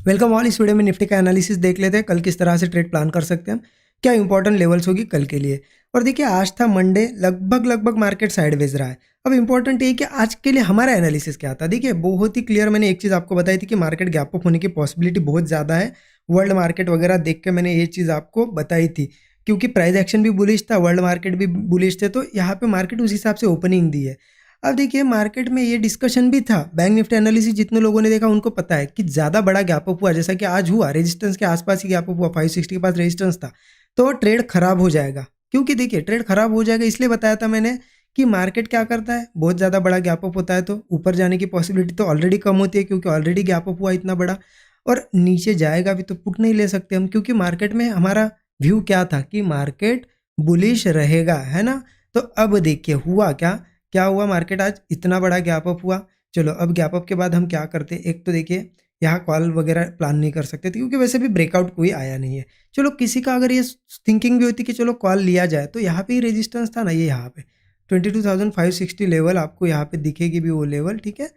Welcome all. इस video में Nifty का एनालिसिस देख लेते हैं, कल किस तरह से ट्रेड प्लान कर सकते हैं, क्या इंपॉर्टेंट लेवल्स होगी कल के लिए। और देखिए आज था मंडे, लगभग मार्केट साइडवेज रहा है। अब इंपॉर्टेंट ये कि आज के लिए हमारा एनालिसिस क्या था। देखिए बहुत ही क्लियर मैंने एक चीज़ आपको बताई थी कि मार्केट गैप अप होने की पॉसिबिलिटी बहुत ज़्यादा है। वर्ल्ड मार्केट वगैरह देख के मैंने ये चीज़ आपको बताई थी, क्योंकि प्राइस एक्शन भी बुलिश था, वर्ल्ड मार्केट भी बुलिश थे, तो यहाँ पे मार्केट उस हिसाब से ओपनिंग दी है। अब देखिए मार्केट में ये डिस्कशन भी था, बैंक निफ्टी एनालिसिस जितने लोगों ने देखा उनको पता है कि ज़्यादा बड़ा गैप अप हुआ, जैसा कि आज हुआ, रेजिस्टेंस के आसपास ही गैप अप हुआ, 560 के पास रेजिस्टेंस था, तो ट्रेड खराब हो जाएगा। क्योंकि देखिए ट्रेड खराब हो जाएगा इसलिए बताया था मैंने कि मार्केट क्या करता है, बहुत ज़्यादा बड़ा गैप अप होता है तो ऊपर जाने की पॉसिबिलिटी तो ऑलरेडी कम होती है, क्योंकि ऑलरेडी गैप अप हुआ इतना बड़ा। और नीचे जाएगा भी तो पुट नहीं ले सकते हम, क्योंकि मार्केट में हमारा व्यू क्या था कि मार्केट बुलिश रहेगा, है ना। तो अब देखिए हुआ क्या, क्या हुआ, मार्केट आज इतना बड़ा गैप अप हुआ। चलो अब गैप अप के बाद हम क्या करते हैं, एक तो देखिए यहाँ कॉल वगैरह प्लान नहीं कर सकते थे, क्योंकि वैसे भी ब्रेकआउट कोई आया नहीं है। चलो किसी का अगर ये थिंकिंग भी होती कि चलो कॉल लिया जाए, तो यहाँ पे ही रेजिस्टेंस था ना, ये यहाँ पे 22,560 लेवल आपको यहाँ पे दिखेगी भी वो लेवल, ठीक है।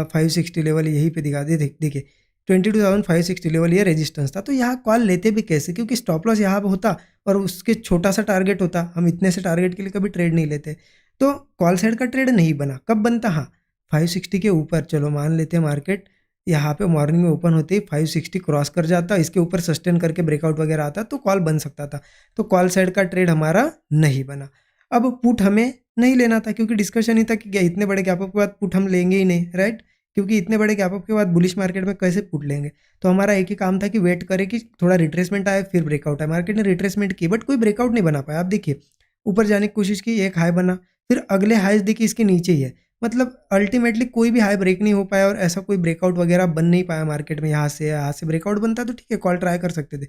560 लेवल यहीं पे दिखा दे, देखिए 22,560 लेवल ये रेजिस्टेंस था। तो यहाँ कॉल लेते भी कैसे, क्योंकि स्टॉप लॉस यहाँ पे होता और उसके छोटा सा टारगेट होता, हम इतने से टारगेट के लिए कभी ट्रेड नहीं लेते। तो कॉल साइड का ट्रेड नहीं बना, कब बनता, हाँ 560 के ऊपर। चलो मान लेते हैं मार्केट यहाँ पे मॉर्निंग में ओपन होते ही 560 क्रॉस कर जाता, इसके ऊपर सस्टेन करके ब्रेकआउट वगैरह आता तो कॉल बन सकता था। तो कॉल साइड का ट्रेड हमारा नहीं बना। अब पुट हमें नहीं लेना था, क्योंकि डिस्कशन ही था कि इतने बड़े गैप अप के बाद पुट हम लेंगे ही नहीं, राइट। क्योंकि इतने बड़े गैप अप के बाद बुलिश मार्केट में कैसे पुट लेंगे। तो हमारा एक ही काम था कि वेट करें कि थोड़ा रिट्रेसमेंट आए फिर ब्रेकआउट आए। मार्केट ने रिट्रेसमेंट की बट कोई ब्रेकआउट नहीं बना पाया। आप देखिए ऊपर जाने की कोशिश की, एक हाई बना, फिर अगले हाईज देखिए इसके नीचे ही है। मतलब अल्टीमेटली कोई भी हाई ब्रेक नहीं हो पाया और ऐसा कोई ब्रेकआउट वगैरह बन नहीं पाया मार्केट में। यहाँ से ब्रेकआउट बनता तो ठीक है, कॉल ट्राई कर सकते थे।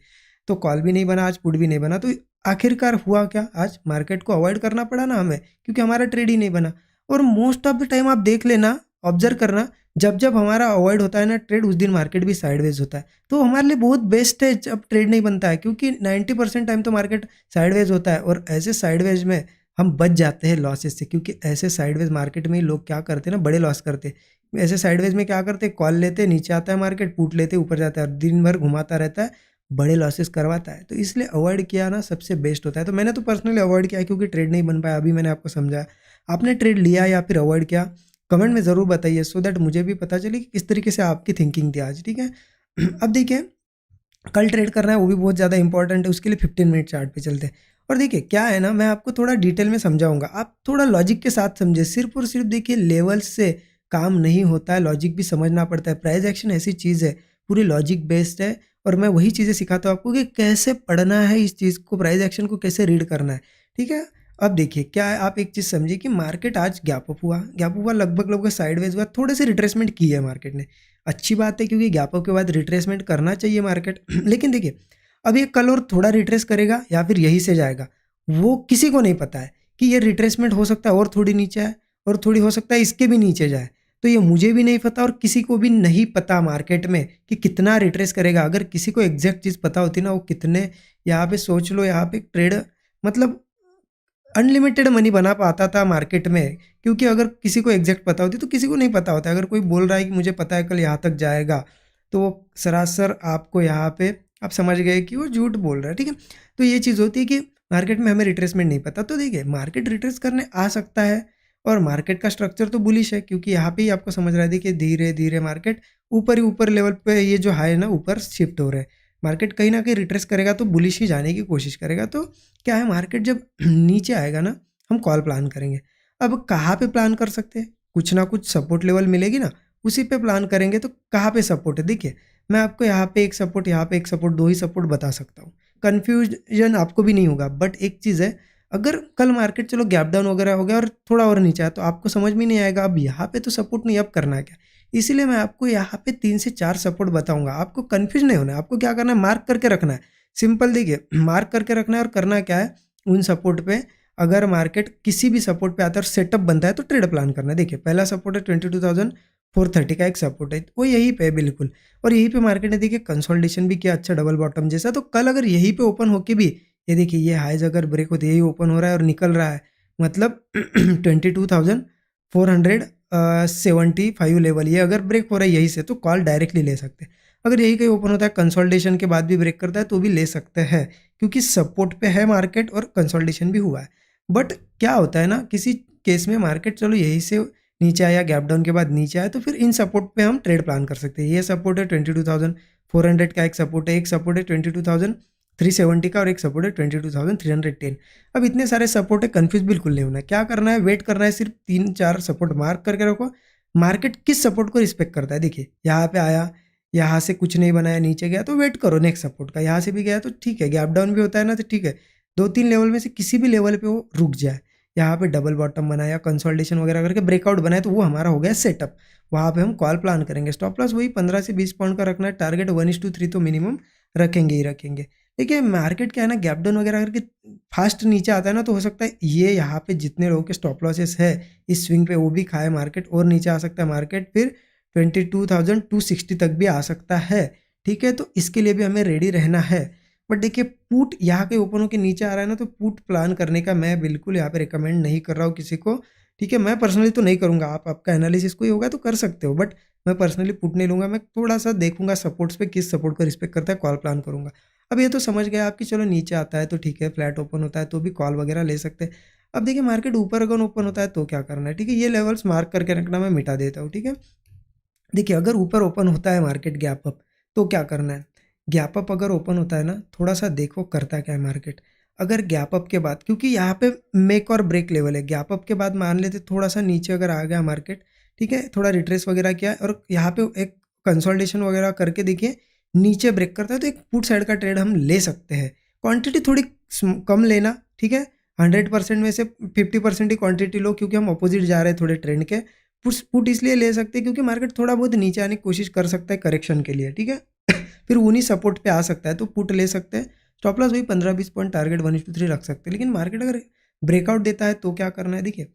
तो कॉल भी नहीं बना, आज पुट भी नहीं बना, तो आखिरकार हुआ क्या, आज मार्केट को अवॉइड करना पड़ा ना हमें, क्योंकि हमारा ट्रेड ही नहीं बना। और मोस्ट ऑफ द टाइम आप देख लेना, ऑब्जर्व करना, जब जब हमारा अवॉइड होता है ना ट्रेड, उस दिन मार्केट भी साइडवेज होता है। तो हमारे लिए बहुत बेस्ट है जब ट्रेड नहीं बनता है, क्योंकि 90% टाइम तो मार्केट साइडवेज होता है। और ऐसे साइडवेज में हम बच जाते हैं लॉसेस से, क्योंकि ऐसे साइडवेज मार्केट में लोग क्या करते हैं ना, बड़े लॉस करते हैं। ऐसे साइडवेज में क्या करते हैं, कॉल लेते हैं, नीचे आता है मार्केट, पुट लेते ऊपर जाता है और दिन भर घुमाता रहता है, बड़े लॉसेस करवाता है। तो इसलिए अवॉइड किया ना सबसे बेस्ट होता है। तो मैंने तो पर्सनली अवॉइड किया, क्योंकि ट्रेड नहीं बन पाया। अभी मैंने आपको समझाया, आपने ट्रेड लिया या फिर अवॉइड किया, कमेंट में ज़रूर बताइए, सो दैट मुझे भी पता चले कि किस तरीके से आपकी थिंकिंग थी आज, ठीक है। अब देखिए कल ट्रेड करना है, वो भी बहुत ज़्यादा इंपॉर्टेंट है, उसके लिए 15 मिनट चार्ट पे चलते हैं। और देखिए क्या है ना, मैं आपको थोड़ा डिटेल में समझाऊंगा, आप थोड़ा लॉजिक के साथ समझे। सिर्फ और सिर्फ देखिए लेवल्स से काम नहीं होता है, लॉजिक भी समझना पड़ता है। प्राइस एक्शन ऐसी चीज़ है, पूरी लॉजिक बेस्ड है। और मैं वही चीज़ें सिखाता हूँ आपको कि कैसे पढ़ना है इस चीज़ को, प्राइस एक्शन को कैसे रीड करना है, ठीक है। अब देखिए क्या है, आप एक चीज़ समझिए कि मार्केट आज गैप अप हुआ, लगभग साइडवेज हुआ, थोड़े से रिट्रेसमेंट की है मार्केट ने। अच्छी बात है, क्योंकि गैप अप के बाद रिट्रेसमेंट करना चाहिए मार्केट। लेकिन देखिए अब ये कल और थोड़ा रिट्रेस करेगा या फिर यहीं से जाएगा, वो किसी को नहीं पता है। कि ये रिट्रेसमेंट हो सकता है और थोड़ी नीचे आए, और थोड़ी हो सकता है इसके भी नीचे जाए। तो ये मुझे भी नहीं पता और किसी को भी नहीं पता मार्केट में कि कितना रिट्रेस करेगा। अगर किसी को एग्जैक्ट चीज़ पता होती ना, वो कितने, यहाँ पे सोच लो, यहाँ पे ट्रेड मतलब अनलिमिटेड मनी बना पाता था मार्केट में। क्योंकि अगर किसी को एग्जैक्ट पता होती, तो किसी को नहीं पता होता। अगर कोई बोल रहा है कि मुझे पता है कल यहाँ तक जाएगा, तो वो सरासर आपको यहाँ पे आप समझ गए कि वो झूठ बोल रहा है, ठीक है। तो ये चीज़ होती है कि मार्केट में हमें रिट्रेसमेंट नहीं पता। तो देखिए मार्केट रिट्रेस करने आ सकता है, और मार्केट का स्ट्रक्चर तो बुलिश है, क्योंकि यहाँ पे ही आपको समझ रहा है, देखिए धीरे धीरे मार्केट ऊपर ही ऊपर लेवल पे ये जो हाई है ना ऊपर शिफ्ट हो रहा है। मार्केट कहीं ना कहीं रिट्रेस करेगा तो बुलिश ही जाने की कोशिश करेगा। तो क्या है, मार्केट जब नीचे आएगा ना, हम कॉल प्लान करेंगे। अब कहाँ पे प्लान कर सकते हैं, कुछ ना कुछ सपोर्ट लेवल मिलेगी ना, उसी पे प्लान करेंगे। तो कहाँ पे सपोर्ट है, देखिए मैं आपको यहाँ पे एक सपोर्ट, यहाँ पे एक सपोर्ट, दो ही सपोर्ट बता सकता हूँ। कन्फ्यूजन आपको भी नहीं होगा। बट एक चीज़ है, अगर कल मार्केट चलो गैप डाउन वगैरह हो गया और थोड़ा और नीचे आया, तो आपको समझ में नहीं आएगा अब यहाँ पे तो सपोर्ट नहीं, अब करना है क्या। इसीलिए मैं आपको यहाँ पे 3 से 4 सपोर्ट बताऊंगा। आपको कंफ्यूज नहीं होना है, आपको क्या करना है, मार्क करके रखना है। सिंपल, देखिए मार्क करके रखना है। और करना क्या है, उन सपोर्ट पे अगर मार्केट किसी भी सपोर्ट पे आता है और सेटअप बनता है, तो ट्रेड प्लान करना है। देखिए पहला सपोर्ट है 22,430 का एक सपोर्ट है, वो यहीं पे है बिल्कुल। और यहीं पे मार्केट ने देखिए कंसोलिडेशन भी किया, अच्छा डबल बॉटम जैसा। तो कल अगर यहीं पे ओपन होके भी, ये देखिए ये हाइज अगर ब्रेक होते, यही ओपन हो रहा है और निकल रहा है, मतलब 22,400 75 लेवल, ये अगर ब्रेक हो रहा है यहीं से तो कॉल डायरेक्टली ले सकते हैं। अगर यही कहीं ओपन होता है कंसोलिडेशन के बाद भी ब्रेक करता है तो भी ले सकते हैं, क्योंकि सपोर्ट पे है मार्केट और कंसोलिडेशन भी हुआ है। बट क्या होता है ना, किसी केस में मार्केट चलो यहीं से नीचे आया, गैप डाउन के बाद नीचे आया, तो फिर इन सपोर्ट पे हम ट्रेड प्लान कर सकते हैं। ये सपोर्ट है 22,400 का, एक सपोर्ट है 22,370 का, और एक सपोर्ट है 22,310। अब इतने सारे सपोर्ट है, कंफ्यूज बिल्कुल नहीं होना है। क्या करना है, वेट करना है, सिर्फ 3-4 सपोर्ट मार्क करके रखो। मार्केट किस सपोर्ट को रिस्पेक्ट करता है, देखिए यहाँ पे आया, यहाँ से कुछ नहीं बनाया, नीचे गया तो वेट करो नेक्स्ट सपोर्ट का। यहाँ से भी गया तो ठीक है, गैप डाउन भी होता है ना तो ठीक है, 2-3 लेवल में से किसी भी लेवल पे वो रुक जाए। यहाँ पे डबल बॉटम बनाया, कंसोलिडेशन वगैरह करके ब्रेकआउट बनाया तो वो हमारा हो गया सेटअप। वहाँ पे हम कॉल प्लान करेंगे। स्टॉप लॉस वही 15 से 20 पॉइंट का रखना है। टारगेट 1:3 तो मिनिमम रखेंगे ही रखेंगे। देखिए मार्केट क्या है ना, गैप डाउन वगैरह करके फास्ट नीचे आता है ना, तो हो सकता है ये यहाँ पे जितने लोगों के स्टॉप लॉसेस है इस स्विंग पे वो भी खाए मार्केट, और नीचे आ सकता है मार्केट, फिर 22,260 तक भी आ सकता है। ठीक है, तो इसके लिए भी हमें रेडी रहना है। बट देखिए पुट यहाँ के ओपन होकर नीचे आ रहा है ना, तो पुट प्लान करने का मैं बिल्कुल यहाँ पे रिकमेंड नहीं कर रहा हूँ किसी को। ठीक है, मैं पर्सनली तो नहीं करूँगा, आप आपका एनालिसिस कोई होगा तो कर सकते हो, बट मैं पर्सनली पुट नहीं लूँगा। मैं थोड़ा सा देखूंगा सपोर्ट्स पे, किस सपोर्ट को रिस्पेक्ट करता है, कॉल प्लान करूँगा। अब ये तो समझ गए आप कि चलो नीचे आता है तो ठीक है, फ्लैट ओपन होता है तो भी कॉल वगैरह ले सकते हैं। अब देखिए मार्केट ऊपर अगर ओपन होता है तो क्या करना है, ठीक है, ये लेवल्स मार्क करके रखना, मैं मिटा देता हूँ। ठीक है, देखिए अगर ऊपर ओपन होता है मार्केट गैप अप तो क्या करना है, गैप अप अगर ओपन होता है ना, थोड़ा सा देखो करता क्या है मार्केट। अगर गैप अप के बाद, क्योंकि यहाँ पे मेक और ब्रेक लेवल है, गैप अप के बाद मान लेते थोड़ा सा नीचे अगर आ गया मार्केट, ठीक है, थोड़ा रिट्रेस वगैरह किया और यहाँ पे एक कंसोलिडेशन वगैरह करके देखिए नीचे ब्रेक करता है तो एक पुट साइड का ट्रेड हम ले सकते हैं। क्वांटिटी थोड़ी कम लेना, ठीक है, 100% में से 50% ही क्वांटिटी लो, क्योंकि हम अपोजिट जा रहे हैं थोड़े ट्रेंड के। पुट इसलिए ले सकते हैं क्योंकि मार्केट थोड़ा बहुत नीचे आने की कोशिश कर सकता है करेक्शन के लिए। ठीक है, फिर उन्हीं सपोर्ट पे आ सकता है तो पुट ले सकते हैं। स्टॉप लॉस वही 15-20 पॉइंट, टारगेट 1:3 रख सकते हैं। लेकिन मार्केट अगर ब्रेकआउट देता है तो क्या करना है, देखिए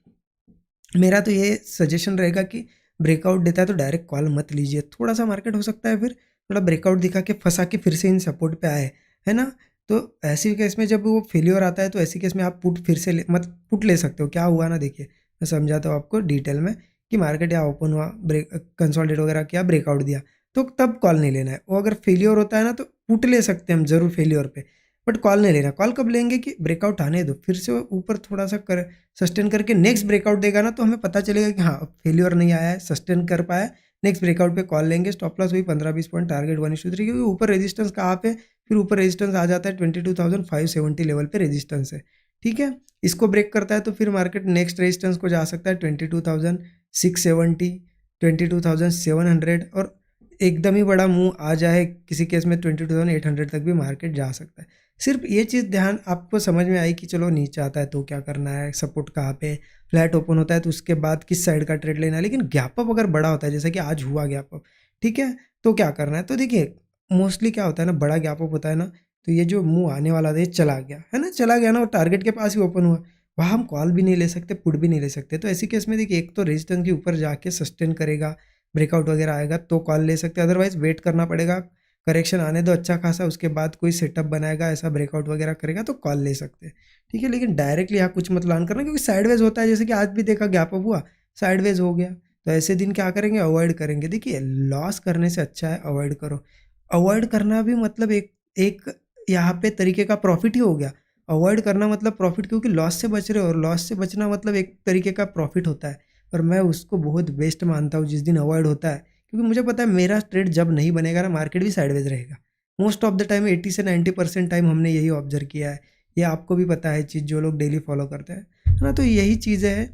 मेरा तो ये सजेशन रहेगा कि ब्रेकआउट देता है तो डायरेक्ट कॉल मत लीजिए। थोड़ा सा मार्केट हो सकता है फिर थोड़ा ब्रेकआउट दिखा के फंसा के फिर से इन सपोर्ट पे आए, है ना। तो ऐसी केस में जब वो फेलियर आता है तो ऐसी केस में आप पुट फिर से मत पुट ले सकते हो। क्या हुआ ना, देखिए मैं समझाता हूँ आपको डिटेल में कि मार्केट यहाँ ओपन हुआ, ब्रेक कंसोलिडेट वगैरह किया, ब्रेकआउट दिया, तो तब कॉल नहीं लेना है। वो अगर फेलियर होता है ना तो पुट ले सकते हैं हम जरूर फेलियर पे, बट कॉल नहीं लेना। कॉल कब लेंगे कि ब्रेकआउट आने दो, फिर से ऊपर थोड़ा सा कर सस्टेन करके नेक्स्ट ब्रेकआउट देगा ना, तो हमें पता चलेगा कि हाँ फेलियर नहीं आया है, सस्टेन कर पाया, नेक्स्ट ब्रेकआउट पे कॉल लेंगे। स्टॉप लॉस वही 15-20 पॉइंट, टारगेट 1:3, क्योंकि ऊपर रेजिस्टेंस कहाँ पे, फिर ऊपर रेजिस्टेंस आ जाता है 22,570 लेवल पे रेजिस्टेंस है। ठीक है, इसको ब्रेक करता है तो फिर मार्केट नेक्स्ट रेजिस्टेंस को जा सकता है 22,670, 22,700, और एकदम ही बड़ा मूव आ जाए किसी केस में 22,800 तक भी मार्केट जा सकता है। सिर्फ ये चीज़ ध्यान आपको समझ में आई कि चलो नीचे आता है तो क्या करना है, सपोर्ट कहाँ पे, फ्लैट ओपन होता है तो उसके बाद किस साइड का ट्रेड लेना है। लेकिन गैप अप अगर बड़ा होता है जैसे कि आज हुआ गैप अप, ठीक है, तो क्या करना है, तो देखिए मोस्टली क्या होता है ना, बड़ा गैप अप होता है ना, तो ये जो मुंह आने वाला था ये चला गया है ना, चला गया ना, और टारगेट के पास ही ओपन हुआ, वहाँ हम कॉल भी नहीं ले सकते, पुट भी नहीं ले सकते। तो ऐसी केस में देखिए एक तो रेजिस्टेंस के ऊपर जाके सस्टेन करेगा, ब्रेकआउट वगैरह आएगा तो कॉल ले सकते हैं, अदरवाइज वेट करना पड़ेगा, करेक्शन आने दो अच्छा खासा, उसके बाद कोई सेटअप बनाएगा, ऐसा ब्रेकआउट वगैरह करेगा तो कॉल ले सकते हैं। ठीक है, लेकिन डायरेक्टली यहाँ कुछ मत प्लान करना, क्योंकि साइडवेज होता है, जैसे कि आज भी देखा गैप अप हुआ, साइडवेज हो गया, तो ऐसे दिन क्या करेंगे, अवॉइड करेंगे। देखिए लॉस करने से अच्छा है अवॉइड करो। अवॉइड करना भी मतलब एक एक यहाँ पे तरीके का प्रॉफिट ही हो गया। अवॉइड करना मतलब प्रॉफिट, क्योंकि लॉस से बच रहे हो, और लॉस से बचना मतलब एक तरीके का प्रॉफिट होता है। और मैं उसको बहुत बेस्ट मानता हूँ जिस दिन अवॉइड होता है, क्योंकि मुझे पता है मेरा ट्रेड जब नहीं बनेगा ना, मार्केट भी साइडवेज रहेगा। मोस्ट ऑफ द टाइम 80 से 90% टाइम हमने यही ऑब्जर्व किया है। ये आपको भी पता है चीज़, जो लोग डेली फॉलो करते हैं, है ना। तो यही चीज़ें हैं।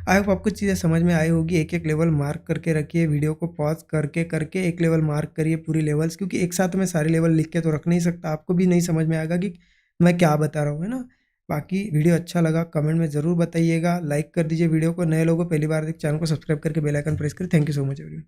आई होप आपको चीज़ें समझ में आई होगी। एक एक लेवल मार्क करके रखिए, वीडियो को पॉज करके करके एक लेवल मार्क करिए पूरी लेवल्स, क्योंकि एक साथ में सारे लेवल लिख के तो रख नहीं सकता, आपको भी नहीं समझ में आएगा कि मैं क्या बता रहा हूँ, है ना। बाकी वीडियो अच्छा लगा कमेंट में ज़रूर बताइएगा, लाइक कर दीजिए वीडियो को, नए लोगों को पहली बार देख चैनल को सब्सक्राइब करके बेल आइकन प्रेस करें। Thank you so much everyone.